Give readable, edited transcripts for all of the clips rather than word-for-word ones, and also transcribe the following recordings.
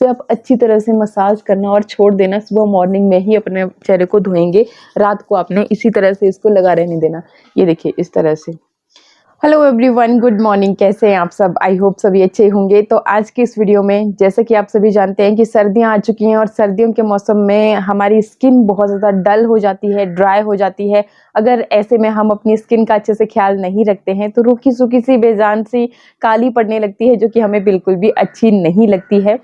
पे आप अच्छी तरह से मसाज करना और छोड़ देना। सुबह मॉर्निंग में ही अपने चेहरे को धोएंगे, रात को आपने इसी तरह से इसको लगा रहने देना। ये देखिए इस तरह से। Hello everyone, good morning. कैसे हैं आप सब? आई होप सभी अच्छे होंगे। तो आज की इस वीडियो में, जैसे कि आप सभी जानते हैं कि सर्दियां आ चुकी हैं और सर्दियों के मौसम में हमारी स्किन बहुत ज़्यादा डल हो जाती है, ड्राई हो जाती है। अगर ऐसे में हम अपनी स्किन का अच्छे से ख्याल नहीं रखते हैं तो रूखी सूखी सी, बेजान सी, काली पड़ने लगती है, जो कि हमें बिल्कुल भी अच्छी नहीं लगती है।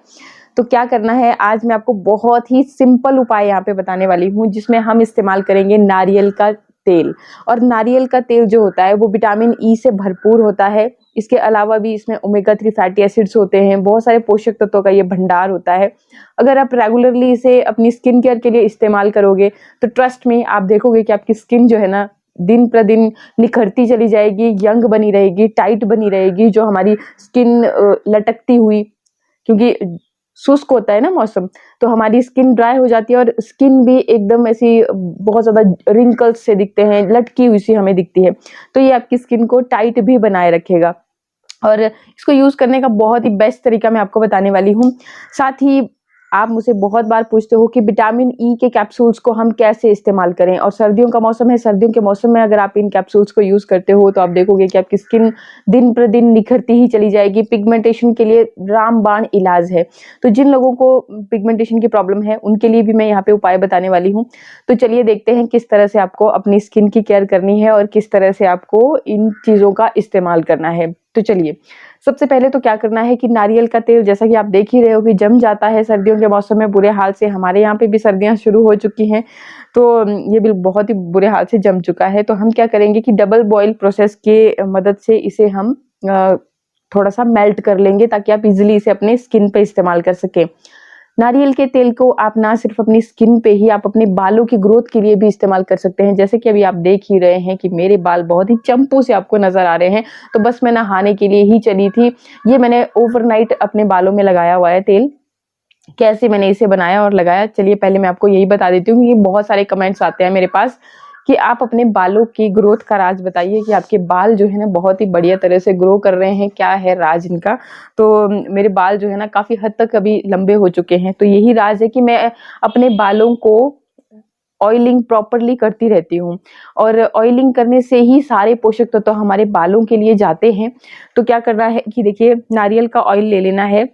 तो क्या करना है, आज मैं आपको बहुत ही सिंपल उपाय यहाँ पे बताने वाली हूँ, जिसमें हम इस्तेमाल करेंगे नारियल का तेल। और नारियल का तेल जो होता है वो विटामिन ई से भरपूर होता है। इसके अलावा भी इसमें ओमेगा 3 फैटी एसिड्स होते हैं, बहुत सारे पोषक तत्वों का ये भंडार होता है। अगर आप रेगुलरली इसे अपनी स्किन केयर के लिए इस्तेमाल करोगे तो ट्रस्ट में आप देखोगे कि आपकी स्किन जो है ना, दिन प्रतिदिन निखरती चली जाएगी, यंग बनी रहेगी, टाइट बनी रहेगी। जो हमारी स्किन लटकती हुई, क्योंकि शुष्क होता है ना मौसम, तो हमारी स्किन ड्राई हो जाती है और स्किन भी एकदम ऐसी बहुत ज़्यादा रिंकल्स से दिखते हैं, लटकी हुई सी हमें दिखती है। तो ये आपकी स्किन को टाइट भी बनाए रखेगा और इसको यूज़ करने का बहुत ही बेस्ट तरीका मैं आपको बताने वाली हूँ। साथ ही आप मुझे बहुत बार पूछते हो कि विटामिन ई के कैप्सूल्स को हम कैसे इस्तेमाल करें, और सर्दियों का मौसम है, सर्दियों के मौसम में अगर आप इन कैप्सूल्स को यूज़ करते हो तो आप देखोगे कि आपकी स्किन दिन प्रतिदिन निखरती ही चली जाएगी। पिगमेंटेशन के लिए रामबाण इलाज है। तो जिन लोगों को पिगमेंटेशन की प्रॉब्लम है उनके लिए भी मैं यहाँ पे उपाय बताने वाली हूँ। तो चलिए देखते हैं किस तरह से आपको अपनी स्किन की केयर करनी है और किस तरह से आपको इन चीज़ों का इस्तेमाल करना है। तो चलिए, सबसे पहले तो क्या करना है कि नारियल का तेल, जैसा कि आप देख ही रहे हो कि जम जाता है सर्दियों के मौसम में बुरे हाल से। हमारे यहाँ पे भी सर्दियाँ शुरू हो चुकी हैं, तो ये भी बहुत ही बुरे हाल से जम चुका है। तो हम क्या करेंगे कि डबल बॉयल प्रोसेस के मदद से इसे हम थोड़ा सा मेल्ट कर लेंगे, ताकि आप इजीली इसे अपने स्किन पे इस्तेमाल कर सकें। नारियल के तेल को आप ना सिर्फ अपनी स्किन पे ही, आप अपने बालों की ग्रोथ के लिए भी इस्तेमाल कर सकते हैं। जैसे कि अभी आप देख ही रहे हैं कि मेरे बाल बहुत ही चंपू से आपको नजर आ रहे हैं, तो बस मैं नहाने के लिए ही चली थी। ये मैंने ओवरनाइट अपने बालों में लगाया हुआ है तेल। कैसे मैंने इसे बनाया और लगाया, चलिए पहले मैं आपको यही बता देती हूँ। ये बहुत सारे कमेंट्स आते हैं मेरे पास कि आप अपने बालों की ग्रोथ का राज बताइए, कि आपके बाल जो है ना बहुत ही बढ़िया तरह से ग्रो कर रहे हैं, क्या है राज इनका। तो मेरे बाल जो है ना काफी हद तक अभी लंबे हो चुके हैं। तो यही राज है कि मैं अपने बालों को ऑयलिंग प्रॉपरली करती रहती हूँ, और ऑयलिंग करने से ही सारे पोषक तत्व तो हमारे बालों के लिए जाते हैं। तो क्या करना है कि देखिए, नारियल का ऑयल ले लेना है।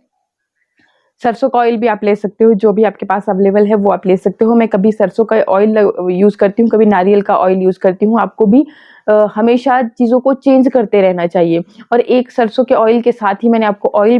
सरसों का ऑयल भी आप ले सकते हो, जो भी आपके पास अवेलेबल है वो आप ले सकते हो। मैं कभी सरसों का ऑयल यूज़ करती हूँ, कभी नारियल का ऑयल यूज़ करती हूँ। आपको भी हमेशा चीज़ों को चेंज करते रहना चाहिए। और एक सरसों के ऑयल के साथ ही मैंने आपको ऑयल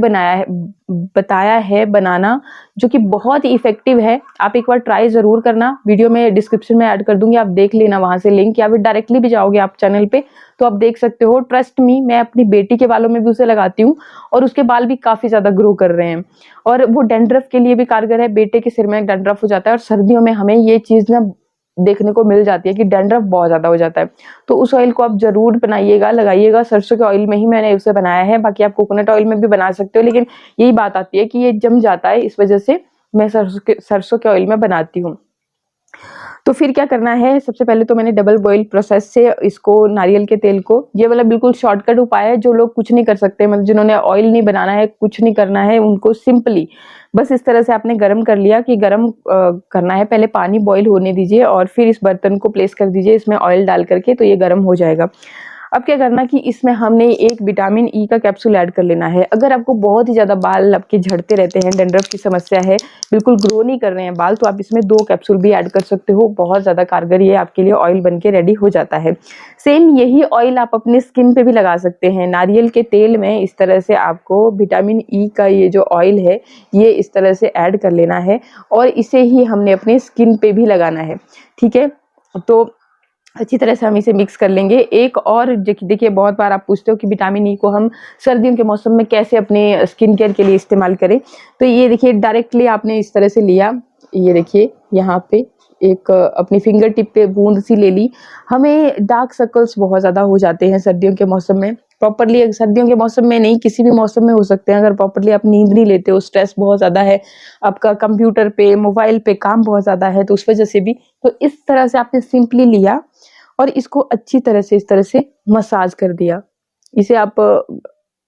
बताया है बनाना, जो कि बहुत ही इफेक्टिव है। आप एक बार ट्राई ज़रूर करना। वीडियो में डिस्क्रिप्शन में ऐड कर दूंगी, आप देख लेना वहाँ से लिंक, या फिर डायरेक्टली भी जाओगे आप चैनल पे तो आप देख सकते हो। ट्रस्ट मी, मैं अपनी बेटी के बालों में भी उसे लगाती हूँ और उसके बाल भी काफ़ी ज़्यादा ग्रो कर रहे हैं। और वो डैंड्रफ के लिए भी कारगर है। बेटे के सिर में डैंड्रफ हो जाता है और सर्दियों में हमें ये चीज़ ना देखने को मिल जाती है कि डैंड्रफ बहुत ज़्यादा हो जाता है। तो उस ऑयल को आप ज़रूर बनाइएगा, लगाइएगा। सरसों के ऑयल में ही मैंने उसे बनाया है, बाकी आप कोकोनट ऑयल में भी बना सकते हो, लेकिन यही बात आती है कि ये जम जाता है, इस वजह से मैं सरसों के ऑयल में बनाती हूँ। तो फिर क्या करना है, सबसे पहले तो मैंने डबल बॉयल प्रोसेस से इसको, नारियल के तेल को, ये वाला बिल्कुल शॉर्टकट उपाय है। जो लोग कुछ नहीं कर सकते, मतलब जिन्होंने ऑयल नहीं बनाना है, कुछ नहीं करना है, उनको सिंपली बस इस तरह से आपने गरम कर लिया कि गरम करना है। पहले पानी बॉईल होने दीजिए और फिर इस बर्तन को प्लेस कर दीजिए इसमें ऑयल डाल करके, तो ये गर्म हो जाएगा। अब क्या करना कि इसमें हमने एक विटामिन ई का कैप्सूल ऐड कर लेना है। अगर आपको बहुत ही ज़्यादा बाल आपके झड़ते रहते हैं, डैंड्रफ की समस्या है, बिल्कुल ग्रो नहीं कर रहे हैं बाल, तो आप इसमें 2 कैप्सूल भी ऐड कर सकते हो। बहुत ज़्यादा कारगर ये आपके लिए ऑयल बन के रेडी हो जाता है। सेम यही ऑयल आप अपने स्किन पे भी लगा सकते हैं। नारियल के तेल में इस तरह से आपको विटामिन ई का ये जो ऑयल है, ये इस तरह से ऐड कर लेना है और इसे ही हमने अपने स्किन पे भी लगाना है। ठीक है, तो अच्छी तरह से हम इसे मिक्स कर लेंगे। एक और देखिए, बहुत बार आप पूछते हो कि विटामिन ई को हम सर्दियों के मौसम में कैसे अपने स्किन केयर के लिए इस्तेमाल करें। तो ये देखिए, डायरेक्टली आपने इस तरह से लिया, ये देखिए यहाँ पे एक अपनी फिंगर टिप पे बूंद सी ले ली। हमें डार्क सर्कल्स बहुत ज़्यादा हो जाते हैं सर्दियों के मौसम में। प्रॉपरली सर्दियों के मौसम में नहीं, किसी भी मौसम में हो सकते हैं। अगर प्रॉपरली आप नींद नहीं लेते हो, स्ट्रेस बहुत ज़्यादा है, आपका कंप्यूटर पे, मोबाइल पे काम बहुत ज़्यादा है, तो उस वजह से भी। तो इस तरह से आपने सिंपली लिया और इसको अच्छी तरह से इस तरह से मसाज कर दिया। इसे आप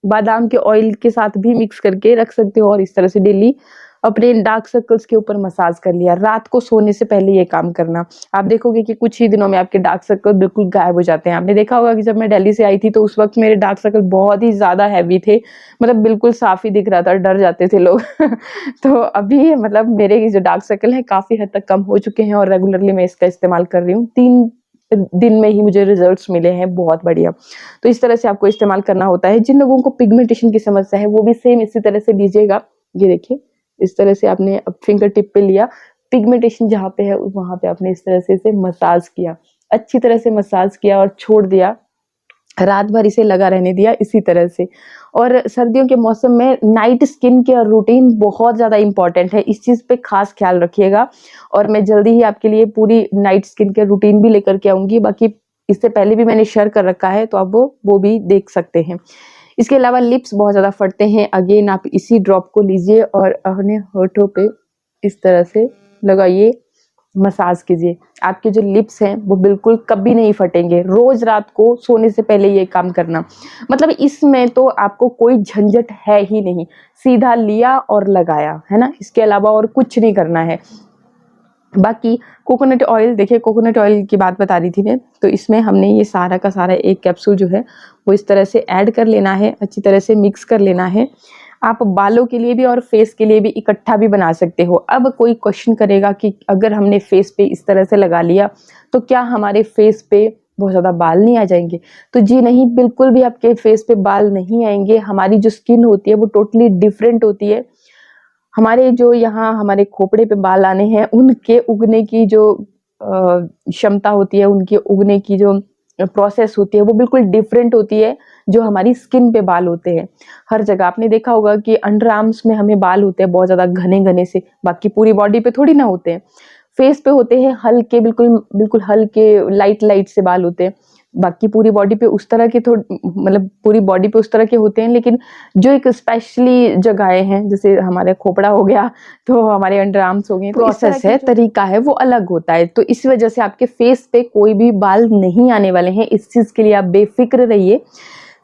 बादाम के ऑयल के साथ भी मिक्स करके रख सकते हो और इस तरह से डेली अपने डार्क सर्कल्स के ऊपर मसाज कर लिया। रात को सोने से पहले ये काम करना, आप देखोगे कि कुछ ही दिनों में आपके डार्क सर्कल बिल्कुल गायब हो जाते हैं। आपने देखा होगा कि जब मैं दिल्ली से आई थी तो उस वक्त मेरे डार्क सर्कल बहुत ही ज़्यादा हैवी थे, मतलब बिल्कुल साफ ही दिख रहा था, डर जाते थे लोग तो अभी मतलब मेरे जो डार्क सर्कल हैं काफ़ी हद तक कम हो चुके हैं और रेगुलरली मैं इसका इस्तेमाल कर रही हूँ। 3 दिन में ही मुझे रिजल्ट्स मिले हैं, बहुत बढ़िया। तो इस तरह से आपको इस्तेमाल करना होता है। जिन लोगों को पिगमेंटेशन की समस्या है वो भी सेम इसी तरह से लीजिएगा। ये देखिए, इस तरह से आपने फिंगर टिप पे लिया, पिगमेंटेशन जहाँ पे है वहाँ पे आपने इस तरह से इसे मसाज किया, अच्छी तरह से मसाज किया और छोड़ दिया। रात भर इसे लगा रहने दिया इसी तरह से। और सर्दियों के मौसम में नाइट स्किन केयर रूटीन बहुत ज़्यादा इम्पॉर्टेंट है, इस चीज़ पे खास ख्याल रखिएगा। और मैं जल्दी ही आपके लिए पूरी नाइट स्किन केयर रूटीन भी लेकर के आऊँगी, बाकी इससे पहले भी मैंने शेयर कर रखा है तो आप वो भी देख सकते हैं। इसके अलावा लिप्स बहुत ज़्यादा फटते हैं, अगेन आप इसी ड्रॉप को लीजिए और अपने होठों पे इस तरह से लगाइए, मसाज कीजिए। आपके जो लिप्स हैं वो बिल्कुल कभी नहीं फटेंगे। रोज रात को सोने से पहले ये काम करना, मतलब इसमें तो आपको कोई झंझट है ही नहीं, सीधा लिया और लगाया, है ना। इसके अलावा और कुछ नहीं करना है। बाकी कोकोनट ऑयल, देखिए कोकोनट ऑयल की बात बता रही थी मैं, तो इसमें हमने ये सारा का सारा एक कैप्सूल जो है वो इस तरह से ऐड कर लेना है, अच्छी तरह से मिक्स कर लेना है। आप बालों के लिए भी और फेस के लिए भी इकट्ठा भी बना सकते हो। अब कोई क्वेश्चन करेगा कि अगर हमने फेस पे इस तरह से लगा लिया तो क्या हमारे फेस पे बहुत ज़्यादा बाल नहीं आ जाएंगे? तो जी नहीं, बिल्कुल भी आपके फेस पे बाल नहीं आएंगे। हमारी जो स्किन होती है वो टोटली डिफरेंट होती है। हमारे जो यहाँ हमारे खोपड़े पे बाल आने हैं उनके उगने की जो क्षमता होती है, उनके उगने की जो प्रोसेस होती है वो बिल्कुल डिफरेंट होती है जो हमारी स्किन पे बाल होते हैं। हर जगह आपने देखा होगा कि अंडर आर्म्स में हमें बाल होते हैं बहुत ज़्यादा घने घने से, बाकी पूरी बॉडी पे थोड़ी ना होते हैं। फेस पे होते हैं हल्के, बिल्कुल बिल्कुल हल्के लाइट लाइट से बाल होते हैं। बाकी पूरी बॉडी पे उस तरह के मतलब पूरी बॉडी पे उस तरह के होते हैं, लेकिन जो एक स्पेशली जगहें हैं जैसे हमारे खोपड़ा हो गया, तो हमारे अंडर आर्म्स हो गए, तो प्रोसेस है, तरीका है, वो अलग होता है। तो इस वजह से आपके फेस पे कोई भी बाल नहीं आने वाले हैं, इस चीज़ के लिए आप बेफिक्र रहिए।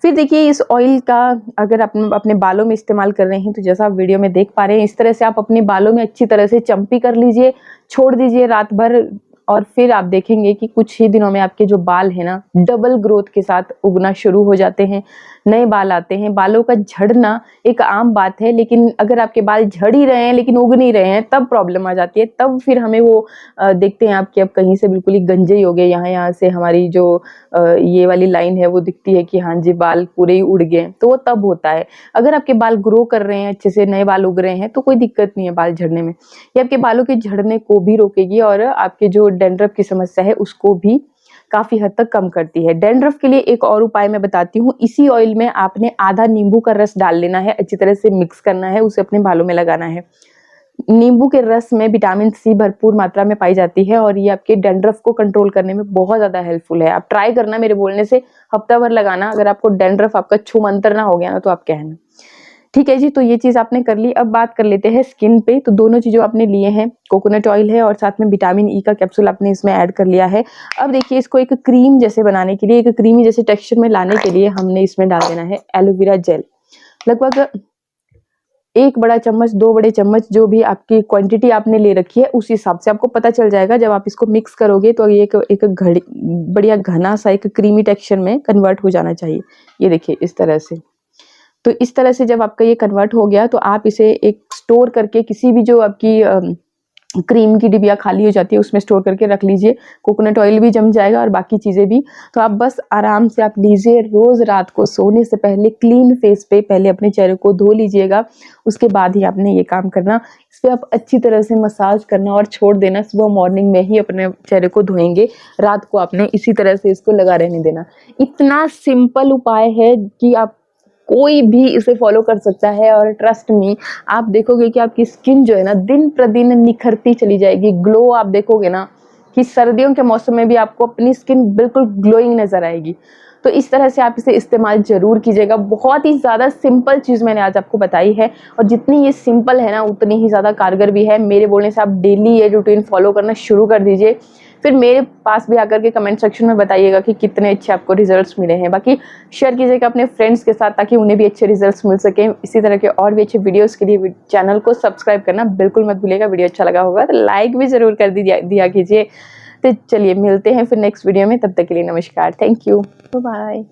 फिर देखिए, इस ऑयल का अगर आप अपने बालों में इस्तेमाल कर रहे हैं तो जैसा आप वीडियो में देख पा रहे हैं इस तरह से आप अपने बालों में अच्छी तरह से चम्पी कर लीजिए, छोड़ दीजिए रात भर, और फिर आप देखेंगे कि कुछ ही दिनों में आपके जो बाल है ना डबल ग्रोथ के साथ उगना शुरू हो जाते हैं, नए बाल आते हैं। बालों का झड़ना एक आम बात है, लेकिन अगर आपके बाल झड़ ही रहे हैं लेकिन उग नहीं रहे हैं तब प्रॉब्लम आ जाती है। तब फिर हमें वो देखते हैं आपके अब कहीं से बिल्कुल ही गंजे ही हो गए, यहाँ से हमारी जो ये वाली लाइन है वो दिखती है कि हाँ जी बाल पूरे ही उड़ गए, तो वो तब होता है। अगर आपके बाल ग्रो कर रहे हैं, अच्छे से नए बाल उग रहे हैं तो कोई दिक्कत नहीं है बाल झड़ने में। ये आपके बालों के झड़ने को भी रोकेगी और आपके जो डैंड्रफ की समस्या है उसको भी काफी हद तक कम करती है। डैंड्रफ के लिए एक और उपाय मैं बताती हूँ। इसी ऑयल में आपने आधा नींबू का रस डाल लेना है, अच्छी तरह से मिक्स करना है, उसे अपने बालों में लगाना है। नींबू के रस में विटामिन सी भरपूर मात्रा में पाई जाती है और ये आपके डैंड्रफ को कंट्रोल करने में बहुत ज्यादा हेल्पफुल है। आप ट्राई करना, मेरे बोलने से हफ्ता भर लगाना, अगर आपको डैंड्रफ आपका छूमंतर ना हो गया ना तो आप कहना। ठीक है जी, तो ये चीज आपने कर ली। अब बात कर लेते हैं स्किन पे। तो दोनों चीजों आपने लिए हैं, कोकोनट ऑयल है और साथ में विटामिन ई का कैप्सूल आपने इसमें ऐड कर लिया है। अब देखिए, इसको एक क्रीम जैसे बनाने के लिए, एक क्रीमी जैसे टेक्सचर में लाने के लिए हमने इसमें डाल देना है एलोवेरा जेल। लगभग 1 बड़ा चम्मच, 2 बड़े चम्मच, जो भी आपकी क्वांटिटी आपने ले रखी है उस हिसाब से आपको पता चल जाएगा। जब आप इसको मिक्स करोगे तो ये एक घड़ी बढ़िया घना सा एक क्रीमी टेक्सचर में कन्वर्ट हो जाना चाहिए। ये देखिए इस तरह से। तो इस तरह से जब आपका ये कन्वर्ट हो गया तो आप इसे एक स्टोर करके किसी भी जो आपकी क्रीम की डिबिया खाली हो जाती है उसमें स्टोर करके रख लीजिए। कोकोनट ऑयल भी जम जाएगा और बाकी चीज़ें भी। तो आप बस आराम से आप लीजिए, रोज़ रात को सोने से पहले क्लीन फेस पे पहले अपने चेहरे को धो लीजिएगा, उसके बाद ही आपने ये काम करना। इस पर आप अच्छी तरह से मसाज करना और छोड़ देना। सुबह मॉर्निंग में ही अपने चेहरे को धोएंगे, रात को आपने इसी तरह से इसको लगा रहने देना। इतना सिंपल उपाय है कि आप कोई भी इसे फॉलो कर सकता है और ट्रस्ट मी, आप देखोगे कि आपकी स्किन जो है ना दिन प्रतिदिन निखरती चली जाएगी। ग्लो आप देखोगे ना कि सर्दियों के मौसम में भी आपको अपनी स्किन बिल्कुल ग्लोइंग नजर आएगी। तो इस तरह से आप इसे इस्तेमाल ज़रूर कीजिएगा। बहुत ही ज़्यादा सिंपल चीज़ मैंने आज आपको बताई है और जितनी ये सिंपल है ना उतनी ही ज़्यादा कारगर भी है। मेरे बोलने से आप डेली ये रूटीन फॉलो करना शुरू कर दीजिए, फिर मेरे पास भी आकर के कमेंट सेक्शन में बताइएगा कि कितने अच्छे आपको रिजल्ट्स मिले हैं। बाकी शेयर कीजिएगा अपने फ्रेंड्स के साथ ताकि उन्हें भी अच्छे रिजल्ट्स मिल सकें। इसी तरह के और भी अच्छे वीडियोस के लिए चैनल को सब्सक्राइब करना बिल्कुल मत भूलिएगा। वीडियो अच्छा लगा होगा तो लाइक भी ज़रूर कर दिया कीजिए। तो चलिए मिलते हैं फिर नेक्स्ट वीडियो में, तब तक के लिए नमस्कार, थैंक यू, बाय बाय।